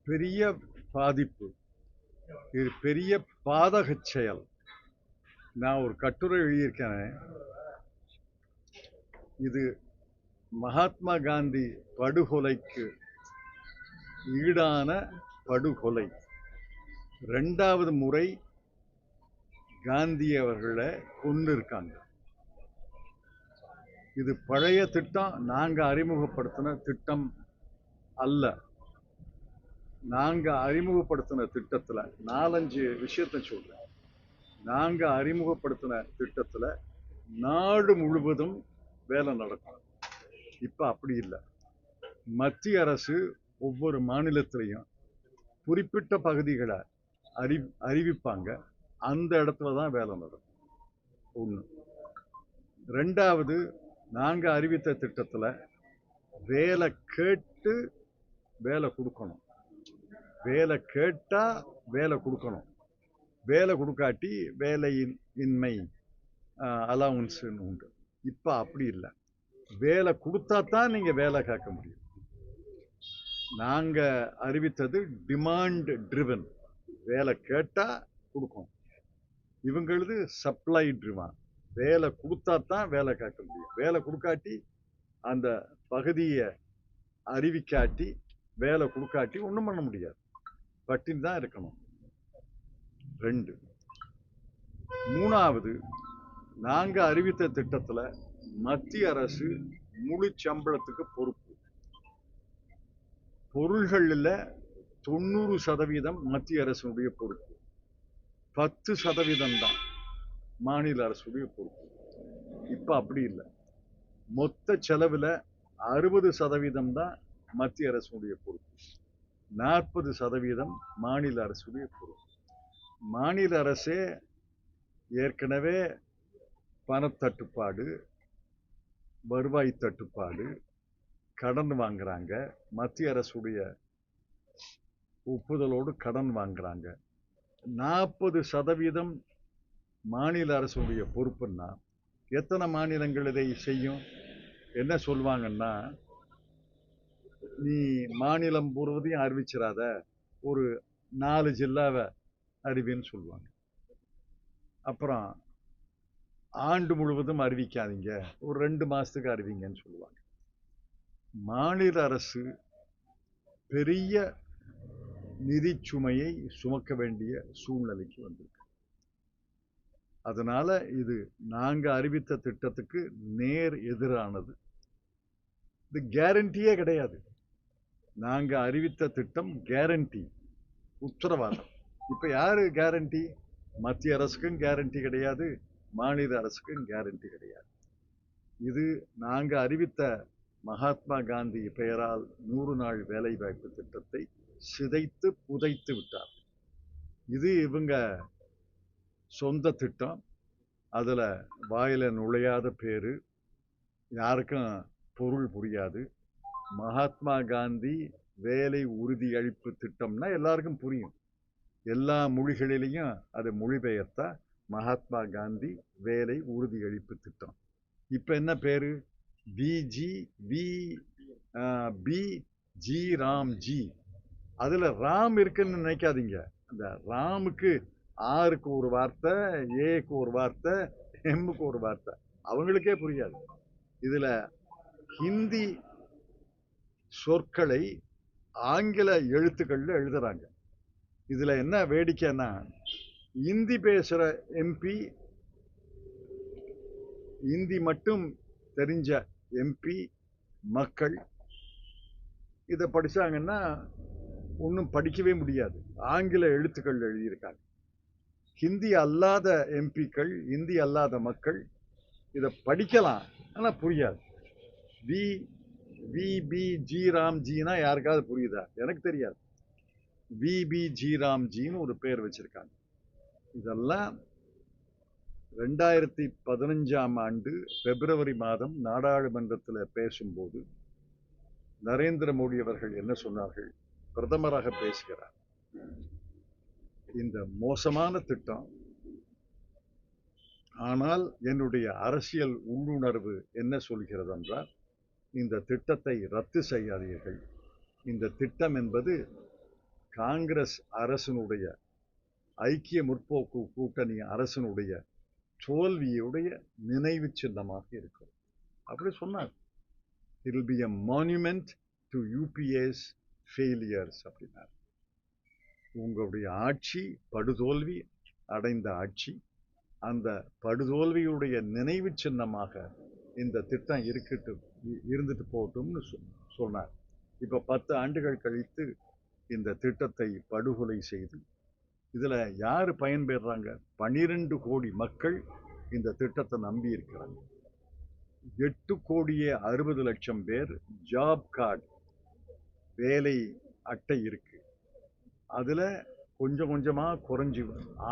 பெரிய பாதிப்பு, இது பெரிய பாதகச் செயல். நான் ஒரு கட்டுரை எழுதியிருக்கேன். இது மகாத்மா காந்தி படுகொலைக்கு ஈடான படுகொலை. 2வது முறை காந்தி அவர்களை கொண்டு இருக்காங்க. இது பழைய திட்டம், நாங்க அறிமுகப்படுத்தின திட்டம் அல்ல. நாங்க அறிமுகப்படுத்தின திட்டத்துல 4-5 விஷயத்தை சொல்றேன். நாங்க அறிமுகப்படுத்தின திட்டத்துல நாடு முழுவதும் வேலை நடக்கும். இப்ப அப்படி இல்லை. மத்திய அரசு ஒவ்வொரு மாநிலத்திலையும் குறிப்பிட்ட பகுதிகளை அறிவிப்பாங்க. அந்த இடத்துல தான் வேலை நடக்கும். 1. 2வது, நாங்க அறிவித்த திட்டத்துல வேலை கேட்டு வேலை கொடுக்கணும். வேலை கேட்டா வேலை கொடுக்கணும். வேலை கொடுக்காட்டி வேலையின்மை அலவுன்ஸ் உண்டு. இப்ப அப்படி இல்லை. வேலை கொடுத்தா தான் நீங்க வேலை கேட்க முடியும். நாங்க அறிவித்தது டிமாண்ட் ட்ரிவன். வேலை கேட்டா கொடுக்கும். இவங்களது சப்ளை ட்ரிவன். வேலை கொடுத்தா தான் வேலை கேட்க முடியும். வேலை கொடுக்காட்டி, அந்த பகுதியை அறிவிக்காட்டி, வேலை கொடுக்காட்டி ஒன்றும் பண்ண முடியாது. பட்டின்னு தான் இருக்கணும். 2. 3வது, நாங்க அறிவித்த திட்டத்துல மத்திய அரசு முழு சம்பளத்துக்கு பொறுப்பு. பொருள்கள்ல 90% மத்திய அரசுடைய பொறுப்பு, 10% தான் மாநில அரசுடைய பொறுப்பு. இப்ப அப்படி இல்லை. மொத்த செலவுல 60% தான் மத்திய அரசுடைய பொறுப்பு, 40% மாநில அரசுடைய பொறுப்பு. மாநில அரசே ஏற்கனவே பணத்தட்டுப்பாடு, வருவாய் தட்டுப்பாடு, கடன் வாங்குறாங்க. மத்திய அரசுடைய ஒப்புதலோடு கடன் வாங்குறாங்க. 40% மாநில அரசுடைய பொறுப்புன்னா எத்தனை மாநிலங்கள் இதை செய்யும்? என்ன சொல்லுவாங்கன்னா, நீ மாநிலம் முழுவதையும் அறிவிச்சிடாத, ஒரு 4 ஜில்லாவை அறிவின்னு சொல்லுவாங்க. அப்புறம் ஆண்டு முழுவதும் அறிவிக்காதீங்க, ஒரு 2 மாசத்துக்கு அறிவிங்கன்னு சொல்லுவாங்க. மாநில அரசு பெரிய நிதி சுமையை சுமக்க வேண்டிய சூழ்நிலைக்கு வந்திருக்கு. அதனால இது நாங்க அறிவித்த திட்டத்துக்கு நேர் எதிரானது. இது கேரண்டியே கிடையாது. நாங்க அறிவித்த திட்டம் கேரண்டி, உத்தரவாதம். இப்ப யாரு கேரண்டி? மத்திய அரசுக்கும் கேரண்டி கிடையாது, மாநில அரசுக்கும் கேரண்டி கிடையாது. இது நாங்க அறிவித்த மகாத்மா காந்தி பெயரால் 100 நாள் வேலை வாய்ப்பு திட்டத்தை சிதைத்து புதைத்து விட்டார். இது இவங்க சொந்த திட்டம். அதுல வாயில நுழையாத பேரு, யாருக்கும் பொருள் புரியாது. மகாத்மா காந்தி வேலை உறுதி அளிப்பு திட்டம்னா எல்லாருக்கும் புரியும். எல்லா மொழிகளிலையும் அது மொழிபெயர்த்தா மகாத்மா காந்தி வேலை உறுதி அளிப்பு திட்டம். இப்ப என்ன பேரு? பி ராம்ஜி. அதுல ராம் இருக்குன்னு நினைக்காதீங்க. அந்த ராமுக்கு ஆருக்கு ஒரு வார்த்தை, ஏக்கு ஒரு வார்த்தை, எம்முக்கு ஒரு வார்த்தை, அவங்களுக்கே புரியாது. இதுல ஹிந்தி சொற்களை ஆங்கில எழுத்துக்கள்ல எழுதுறாங்க. இதுல என்ன வேடிக்கைன்னா, இந்தி பேசுற எம்பி, இந்தி மட்டும் தெரிஞ்ச எம்பி மக்கள் இதை படிச்சாங்கன்னா ஒன்றும் படிக்கவே முடியாது. ஆங்கில எழுத்துக்கள் எழுதியிருக்காங்க. ஹிந்தி அல்லாத எம்பிக்கள், இந்தி அல்லாத மக்கள் இதை படிக்கலாம், ஆனா புரியாது. விபி ராம்ஜினா யாருக்காவது புரியுதா? எனக்கு தெரியாது. விபி ராம்ஜின்னு ஒரு பேர் வச்சிருக்காங்க. இதெல்லாம் 2015ஆம் ஆண்டு பிப்ரவரி மாதம் நாடாளுமன்றத்தில் பேசும்போது நரேந்திர மோடி அவர்கள் என்ன சொன்னார்கள்? பிரதமராக பேசுகிறார். இந்த மோசமான திட்டம், ஆனால் என்னுடைய அரசியல் உள்ளுணர்வு என்ன சொல்கிறது என்றால், இந்த திட்டத்தை ரத்து செய்யாதீர்கள். இந்த திட்டம் என்பது காங்கிரஸ் அரசனுடைய, ஐக்கிய முற்போக்கு கூட்டணி அரசனுடைய தோல்வியுடைய நினைவு சின்னமாக இருக்கும். அப்படி சொன்னார். It will be a monument to UPA's failures அப்படின்னார். உங்களுடைய ஆட்சி படுதோல்வி அடைந்த ஆட்சி, அந்த படுதோல்வியுடைய நினைவு சின்னமாக இந்த திட்டம் இருந்துட்டு போகட்டும்னு சொன்னார். இப்ப 10 ஆண்டுகள் கழித்து இந்த திட்டத்தை படுகொலை செய்து இதுல யாரு பயன்பெறாங்க? 12 கோடி மக்கள் இந்த திட்டத்தை நம்பி இருக்கிறாங்க. 8 கோடியே 60 லட்சம் பேர் ஜாப் கார்டு, வேலை அட்டை இருக்கு. அதுல கொஞ்சம் கொஞ்சமா குறைஞ்சி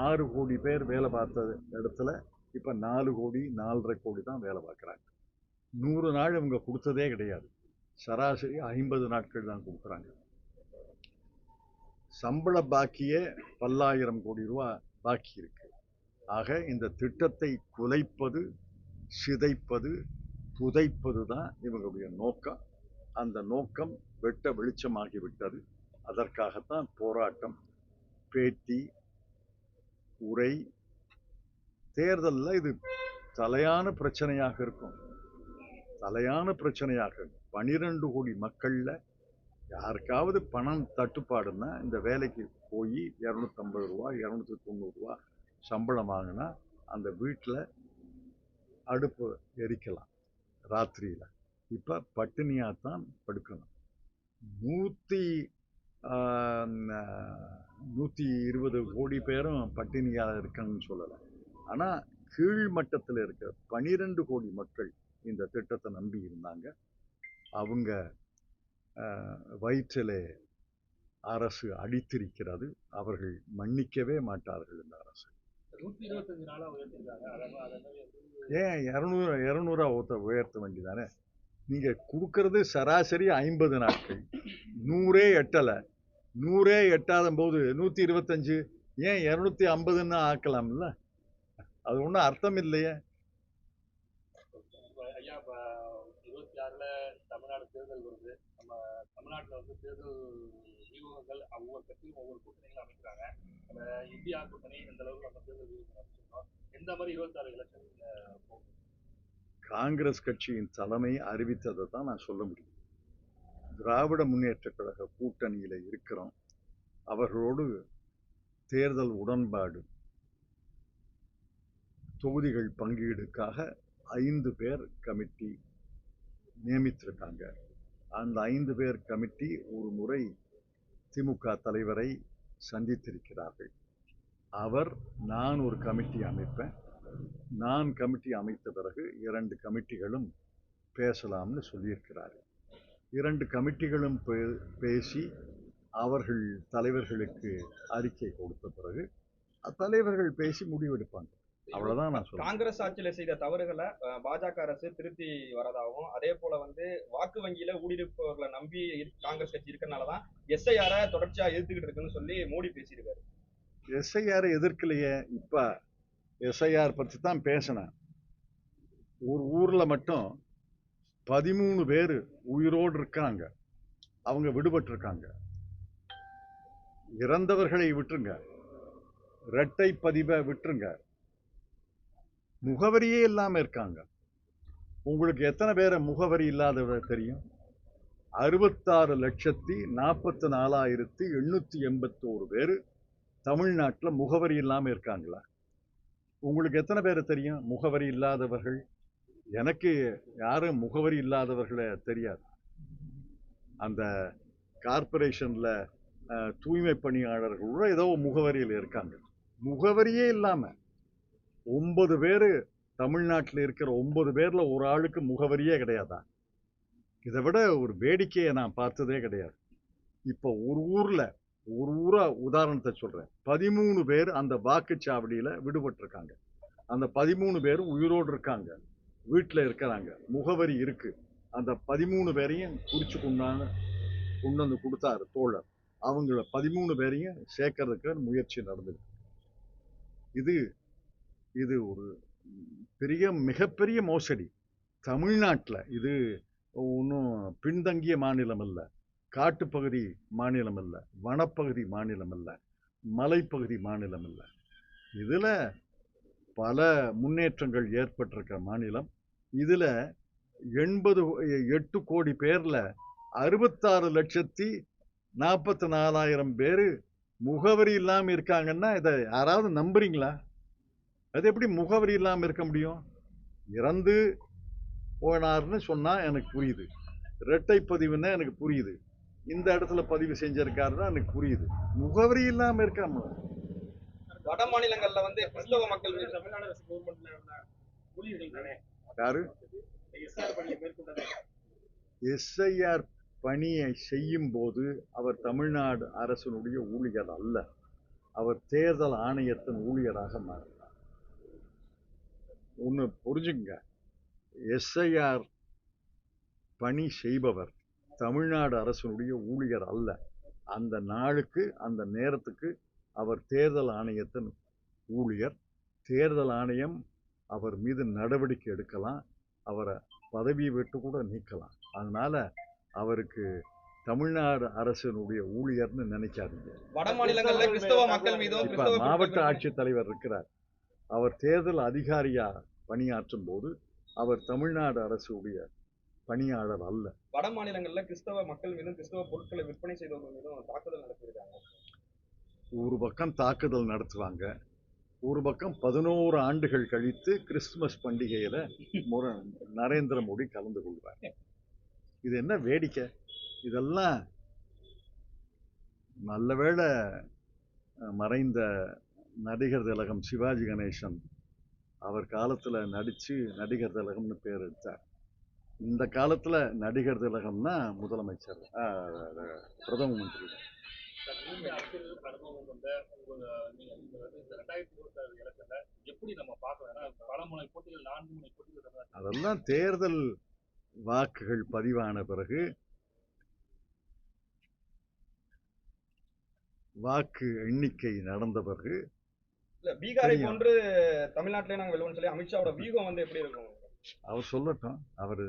6 கோடி பேர் வேலை பார்த்த இடத்துல இப்ப 4 கோடி 4.5 கோடி தான் வேலை பார்க்குறாங்க. 100 நாள் இவங்க கொடுத்ததே கிடையாது. சராசரி 50 நாட்கள் தான் கொடுக்குறாங்க. சம்பள பாக்கியே பல்லாயிரம் கோடி ரூபாய் பாக்கி இருக்கு. ஆக இந்த திட்டத்தை குலைப்பது, சிதைப்பது, புதைப்பது தான் இவங்களுடைய நோக்கம். அந்த நோக்கம் வெட்ட வெளிச்சமாகிவிட்டது. அதற்காகத்தான் போராட்டம், பேட்டி, உரை, தேர்தலில் இது தலையான பிரச்சனையாக இருக்கும். தலையான பிரச்சனையாக 12 கோடி மக்கள்ல யாருக்காவது பணம் தட்டுப்பாடுன்னா இந்த வேலைக்கு போய் 250 ரூபா 290 ரூபா சம்பளம் வாங்கினா அந்த வீட்டில் அடுப்பு எரிக்கலாம் ராத்திரியில். இப்போ பட்டினியாத்தான் படுக்கணும். 120 கோடி பேரும் பட்டினியாக இருக்கணும்னு சொல்லலை. ஆனால் கீழ்மட்டத்தில் இருக்கிற 12 கோடி மக்கள் இந்த திட்டத்தை நம்பி இருந்தாங்க. அவங்க வயிற்றிலே அரசு அடித்திருக்கிறது. அவர்கள் மன்னிக்கவே மாட்டார்கள் இந்த அரசு. ஏன் 200 உயர்த்த வேண்டியதானே? நீங்க கொடுக்கறது சராசரி 50 நாட்கள், 100 எட்டலை. 100 எட்டாத போது 125 ஏன் 250ன்னு ஆக்கலாம்ல? அது ஒன்றும் அர்த்தம் இல்லையே. ஐயா, 26ல தமிழ்நாடு தேர்தல் வருது. நம்ம தமிழ்நாட்டில் வந்து தேர்தல் வியூகங்கள் ஒவ்வொரு கட்சியும் ஒவ்வொரு கூட்டணிகள் அமைக்கிறாங்க. நம்ம இந்தியா கூட்டணி எந்த அளவுக்கு நம்ம தேர்தல் வியூகம் அமைச்சிருக்கோம், எந்த மாதிரி 26 எலெக்ஷன் போகும்? காங்கிரஸ் கட்சியின் தலைமை அறிவித்ததை தான் நான் சொல்ல முடியும். திராவிட முன்னேற்ற கழக கூட்டணியில இருக்கிறோம். அவர்களோடு தேர்தல் உடன்பாடு, தொகுதிகள் பங்கீடுக்காக 5 பேர் கமிட்டி நியமித்திருக்காங்க. அந்த 5 பேர் கமிட்டி ஒரு முறை திமுக தலைவரை சந்தித்திருக்கிறார்கள். நான் ஒரு கமிட்டி அமைப்பேன், நான் கமிட்டி அமைத்த பிறகு 2 கமிட்டிகளும் பேசலாம்னு சொல்லியிருக்கிறார்கள். 2 கமிட்டிகளும் பேசி அவர்கள் தலைவர்களுக்கு அறிக்கை கொடுத்த பிறகு தலைவர்கள் பேசி முடிவெடுப்பாங்க. அவ்வளவுதான் நான் சொல்றேன். காங்கிரஸ் ஆட்சியில செய்த தவறுகளை பாஜக அரசு திருத்தி வரதாகவும், அதே போல வந்து வாக்கு வங்கியில ஊடுருப்பவர்களை நம்பி காங்கிரஸ் கட்சி இருக்கனாலதான் SIR தொடர்ச்சியா எதிர்த்துக்கிட்டு இருக்குன்னு சொல்லி மோடி பேசியிருக்காரு. SIR எதிர்க்கலையே. இப்ப SIR பத்தி தான் பேசினேன். ஒரு ஊர்ல மட்டும் 13 பேர் உயிரோடு இருக்காங்க. அவங்க விடுபட்டு இருக்காங்க. இறந்தவர்களை விட்டுருங்க, இரட்டை பதிவை விட்டுருங்க, முகவரியே இல்லாம இருக்காங்க. உங்களுக்கு எத்தனை பேரை முகவரி இல்லாதவர் தெரியும்? 66,44,881 பேர் தமிழ்நாட்டில் முகவரி இல்லாம இருக்காங்களா? உங்களுக்கு எத்தனை பேரை தெரியும் முகவரி இல்லாதவர்கள்? எனக்கு யாரும் முகவரி இல்லாதவர்களை தெரியாது. அந்த கார்பரேஷன்ல தூய்மை பணியாளர்கள் ஏதோ முகவரியில் இருக்காங்க. முகவரியே இல்லாம 9 பேரு தமிழ்நாட்டில் இருக்கிற 9 பேர்ல ஒரு ஆளுக்கு முகவரியே கிடையாதா? இதை விட ஒரு வேடிக்கையை நான் பார்த்ததே கிடையாது. இப்போ ஒரு ஊரா உதாரணத்தை சொல்றேன். 13 பேர் அந்த வாக்குச்சாவடியில விடுபட்டு இருக்காங்க. அந்த 13 பேரும் உயிரோடு இருக்காங்க, வீட்டில் இருக்கிறாங்க, முகவரி இருக்கு. அந்த 13 பேரையும் குறிச்சு கொண்டு வந்து கொடுத்தாரு தோழர். அவங்கள 13 பேரையும் சேர்க்கறதுக்கு முயற்சி நடந்தது. இது ஒரு மிகப்பெரிய மோசடி தமிழ்நாட்டில். இது ஒன்றும் பின்தங்கிய மாநிலம் அல்ல. காட்டுப்பகுதி மாநிலம் அல்ல, வனப்பகுதி மாநிலம் அல்ல, மலைப்பகுதி மாநிலம் அல்ல. இதுல பல முன்னேற்றங்கள் ஏற்பட்டிருக்க மாநிலம். இதுல 8 கோடி பேர்ல 66,44,000 பேரு முகவரி இல்லாம இருக்காங்கன்னா இதை யாராவது நம்புறீங்களா? அது எப்படி முகவரி இல்லாம இருக்க முடியும்? இறந்து போனார்னு சொன்னா எனக்கு புரியுது, இரட்டை பதிவுன்னா எனக்கு புரியுது, இந்த இடத்துல பதிவு செஞ்சிருக்காருன்னா எனக்கு புரியுது. முகவரி இல்லாம இருக்காம வட மாநிலங்கள்ல வந்து கிறிஸ்தவ மக்கள் மீது தமிழ்நாடு அரசு கவர்மெண்ட்ல உள்ள ஊழியர்கள் தானே யாரு எஸ்ஆர் பணியை மேற்கொண்டது. எஸ்ஐஆர் பணியை செய்யும் போது அவர் தமிழ்நாடு அரசினுடைய ஊழியர் அல்ல, அவர் தேர்தல் ஆணையத்தின் ஊழியராக மாறினார். ஒன்று புரிஞ்சுங்க, எஸ்ஐஆர் பணி செய்பவர் தமிழ்நாடு அரசினுடைய ஊழியர் அல்ல. அந்த நாளுக்கு அந்த நேரத்துக்கு அவர் தேர்தல் ஆணையத்தின் ஊழியர். தேர்தல் ஆணையம் அவர் மீது நடவடிக்கை எடுக்கலாம், அவரை பதவியை விட்டு கூட நீக்கலாம். அதனால அவருக்கு தமிழ்நாடு அரசினுடைய ஊழியர்னு நினைக்காதீங்க. வட மாநிலங்கள்ல கிறிஸ்தவ மக்கள் மீதும் இப்ப மாவட்ட ஆட்சித்தலைவர் இருக்கிறார், அவர் தேர்தல் அதிகாரியா பணியாற்றும் போது அவர் தமிழ்நாடு அரசுடைய பணியாளர் அல்ல. வட மாநிலங்கள்ல கிறிஸ்தவ மக்கள் மீதும் கிறிஸ்தவ பொருட்களை விற்பனை செய்தவர்கள் மீதும் தாக்குதல் நடத்தியிருக்காங்க. ஒரு பக்கம் தாக்குதல் நடத்துவாங்க, ஒரு பக்கம் 11 ஆண்டுகள் கழித்து கிறிஸ்துமஸ் பண்டிகையில நரேந்திர மோடி கலந்து கொள்வார். இது என்ன வேடிக்கை? இதெல்லாம் நல்லவேளை மறைந்த நடிகர் திலகம் சிவாஜி கணேசன் அவர் காலத்துல நடிச்சு நடிகர் திலகம்னு பேர் எடுத்தார். இந்த காலத்துல நடிகர் திலகம்னா முதலமைச்சர், பிரதம மந்திரி. அரசியல் அனுபவம் கொண்ட நீங்க இந்த 2026 எலெக்ஷன்ல எப்படி நம்ம பார்க்கலாம்? பல முனை போட்டிகள், 4 முனை போட்டிகள். அதெல்லாம் தேர்தல் வாக்குகள் பதிவான பிறகு, வாக்கு எண்ணிக்கை நடந்த பிறகு பீகாரை போன்று தமிழ்நாட்டிலே நாங்க வெல்வோம்னு சொல்லி அமித்ஷாவோட வியூகம் வந்து எப்படி இருக்கும்? அவர் சொல்லட்டும், அவர்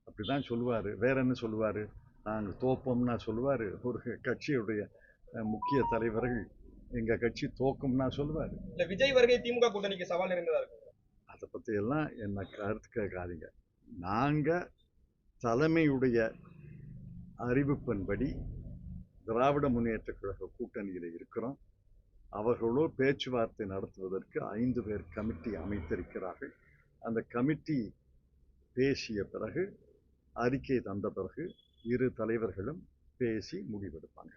அப்படிதான் சொல்லுவாரு. வேற என்ன சொல்லுவாரு? நாங்க தோப்போம்னா சொல்லுவாரு. ஒரு கட்சியுடைய முக்கிய தலைவர்கள் எங்க கட்சி தோக்கும்னா சொல்லுவாரு. இல்ல விஜய் வருகை திமுக கூட்டணிக்கு சவால் நிறைந்ததா இருக்கு. அதை பத்தி எல்லாம் என்ன கருத்து கேட்காதீங்க. நாங்க தலைமையுடைய அறிவிப்பின்படி திராவிட முன்னேற்ற கழக கூட்டணியில் இருக்கிறோம். அவர்களோ பேச்சுவார்த்தை நடத்துவதற்கு 5 பேர் கமிட்டி அமைத்திருக்கிறார்கள். அந்த கமிட்டி பேசிய பிறகு, அறிக்கை தந்த பிறகு இரு தலைவர்களும் பேசி முடிவெடுப்பாங்க.